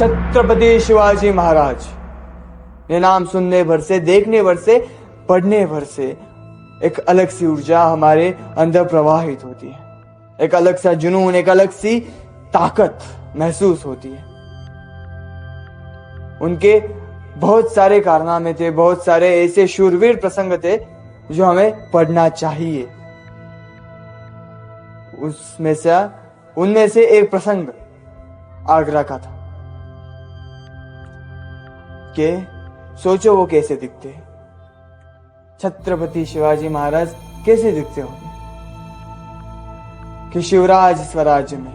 छत्रपति शिवाजी महाराज। ये नाम सुनने भर से, देखने भर से, पढ़ने भर से एक अलग सी ऊर्जा हमारे अंदर प्रवाहित होती है, एक अलग सा जुनून, एक अलग सी ताकत महसूस होती है। उनके बहुत सारे कारनामे थे, बहुत सारे ऐसे शूरवीर प्रसंग थे जो हमें पढ़ना चाहिए। उनमें से एक प्रसंग आगरा का था कि सोचो वो कैसे दिखते हैं, छत्रपति शिवाजी महाराज कैसे दिखते होंगे कि शिवराज स्वराज्य में,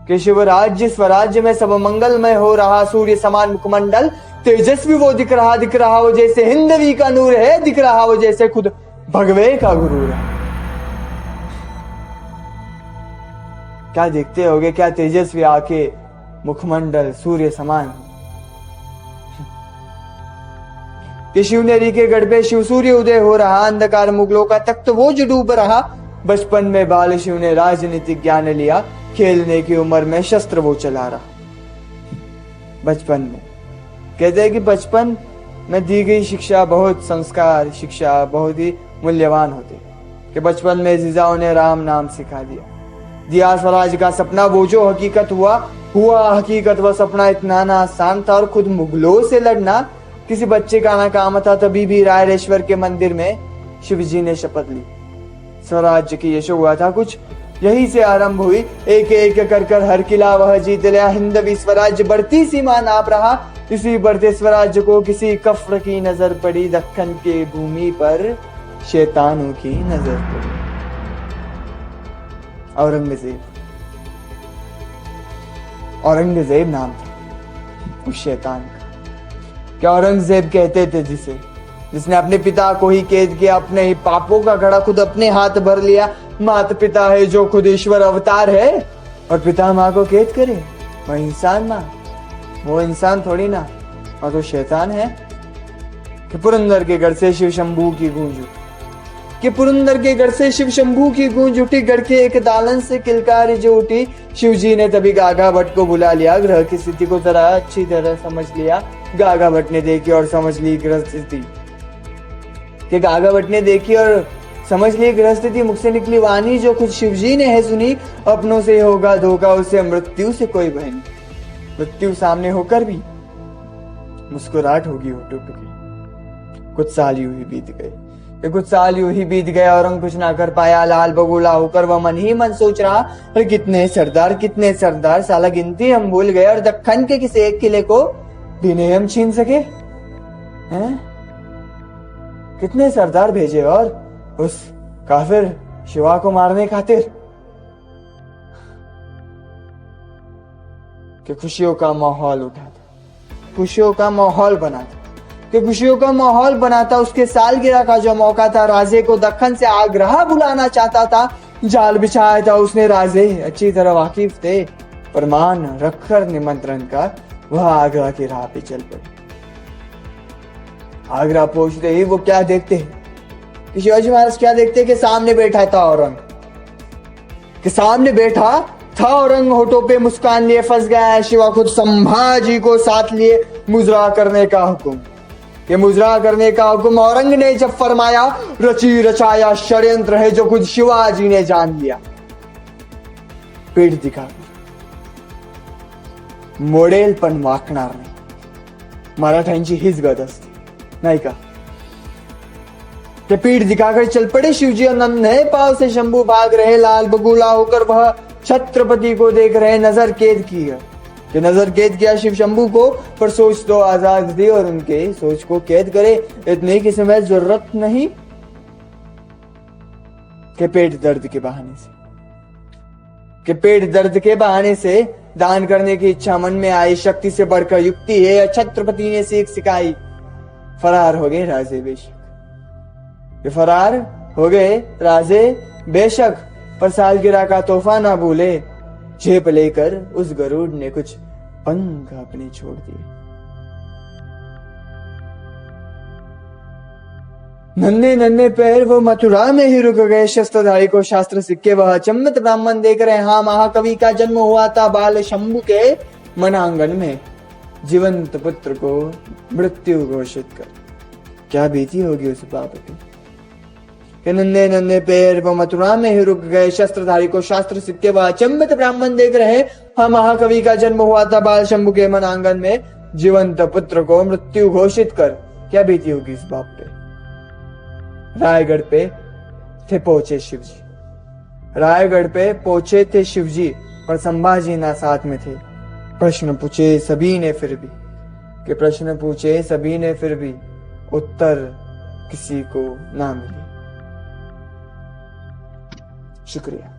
कि शिवराज्य स्वराज्य में सब मंगलमय हो रहा, सूर्य समान मुखमंडल तेजस्वी वो दिख रहा वो जैसे हिंदवी का नूर है, दिख रहा वो जैसे खुद भगवे का गुरूर है। क्या देखते होगे, क्या तेजस्वी आके, मुखमंडल सूर्य समान। कि शिवनेरी के गढ़ पे शिव सूर्य उदय हो रहा, अंधकार मुगलों का तख्त वो जो डूब रहा। बचपन में बाल शिव ने राजनीतिक ज्ञान लिया, खेलने की उम्र में शस्त्र वो चला रहा। बचपन में कहते हैं कि बचपन में दी गई शिक्षा, बहुत संस्कार शिक्षा बहुत ही मूल्यवान होती है। कि बचपन में जीजाओं ने राम नाम सिखा दिया स्वराज का सपना, वो जो हकीकत हुआ हकीकत। वह सपना इतना ना आसान था और खुद मुगलों से लड़ना किसी बच्चे का ना काम था। तभी भी रायरेश्वर के मंदिर में शिवजी ने शपथ ली, स्वराज्य की यशो हुआ था कुछ यही से आरंभ हुई। एक एक कर हर किला वह जीत लिया, हिंदवी स्वराज्य बढ़ती सीमा नाप रहा। इसी बढ़ते स्वराज्य को किसी कफ्र की नजर पड़ी, दक्कन के भूमि पर शैतानों की नजर पड़ी। औरंगजेब नाम था उस शैतान का। क्या औरंगजेब कहते थे जिसने अपने पिता को ही कैद किया, अपने ही पापों का घड़ा खुद अपने हाथ भर लिया। माता पिता है जो खुद ईश्वर अवतार है और पिता माँ को कैद करे, वह इंसान ना, वो इंसान थोड़ी ना, और तो शैतान है। कि पुरंदर के घर से शिव शंभू की गूंज उठी, कि पुरंदर के घर से शिव शंभू की गूंज उठी। गढ़ के एक दालन से किलकारी जो उठी, शिवजी ने तभी गागा भट्ट को बुला लिया। ग्रह की स्थिति को जरा अच्छी तरह समझ लिया। गागा भट्ट ने देखी और समझ ली ग्रह स्थिति, कि गागा भट्ट ने देखी और समझ ली ग्रह स्थिति। मुख से निकली वाणी जो खुद शिवजी ने है सुनी, अपनों से होगा धोखा उसे मृत्यु से कोई भय नहीं। मृत्यु सामने होकर भी मुस्कुराहट होगी होठों पे। कुछ साल यूं ही बीत गए, कुछ साल यूं ही बीत गया। औरंग कुछ ना कर पाया, लाल बगुला होकर वह मन ही मन सोच रहा, अरे कितने सरदार, साला गिनती हम भूल गए और दक्कन के किसी एक किले को भी नहीं हम छीन सके हैं। कितने सरदार भेजे और उस काफिर शिवा को मारने खातिर। कि खुशियों का माहौल उठाता, खुशियों का माहौल बनाता, कि खुशियों का माहौल बनाता। उसके सालगिरह का जो मौका था, राजे को दक्कन से आगरा बुलाना चाहता था। जाल बिछाया था उसने, राजे अच्छी तरह वाकिफ थे। प्रमाण रखकर निमंत्रण का वह आगरा की राह पे चल पड़े। आगरा पहुंचते ही वो क्या देखते हैं कि शिवाजी महाराज क्या देखते हैं कि सामने बैठा था औरंग, कि सामने बैठा था औरंग। होठों पे मुस्कान लिए फंस गया है शिवा खुद संभाजी को साथ लिए मुजरा करने का हुक्म। ये मुजरा करने का हुक्म औरंग ने जब फरमाया, रची रचाया षड्यंत्र है जो खुद शिवाजी ने जान लिया। पीठ दिखाकर मोडेल पण वाकणार नाही, मराठ्यांची हीच गत असते नहीं का। पीठ दिखाकर चल पड़े शिवजी और नन्हे पांव से शंभू भाग रहे। लाल बगुला होकर वह छत्रपति को देख रहे। नजर कैद किया शिव शंभू को, पर सोच तो आजाद दी और उनके सोच को कैद करे इतने की समय जरूरत नहीं कि पेट दर्द के बहाने से दान करने की इच्छा मन में आई। शक्ति से बढ़कर युक्ति है, छत्रपति ने सीख सिखाई। फरार हो गए राजे बेशक, पर सालगिरह का तोहफा ना भूले। झेप लेकर उस गरुड़ ने कुछ पंख अपने छोड़ दिए। नन्हे पैर वो मथुरा में ही रुक गए। शस्त्रधारी को शास्त्र सिक्के वह अचंभित ब्राह्मण देख रहे। हाँ, महाकवि का जन्म हुआ था बाल शंभू के मनांगन में। जीवंत पुत्र को मृत्यु घोषित कर। क्या बीती होगी उस बाप की कि नन्हे नन्हे पैर वो मथुरा में ही रुक गए। शस्त्रधारी को शास्त्र सीखते वह अचंभित ब्राह्मण देख रहे। हाँ, महाकवि का जन्म हुआ था बाल शंभु के मन आंगन में। जीवंत पुत्र को मृत्यु घोषित कर। क्या बीती होगी इस बाप पे। रायगढ़ पे थे पहुंचे शिवजी। रायगढ़ पे पहुंचे थे शिवजी, पर संभाजी ना साथ में थे। प्रश्न पूछे सभी ने फिर भी, कि प्रश्न पूछे सभी ने फिर भी उत्तर किसी को ना मिले। शुक्रिया।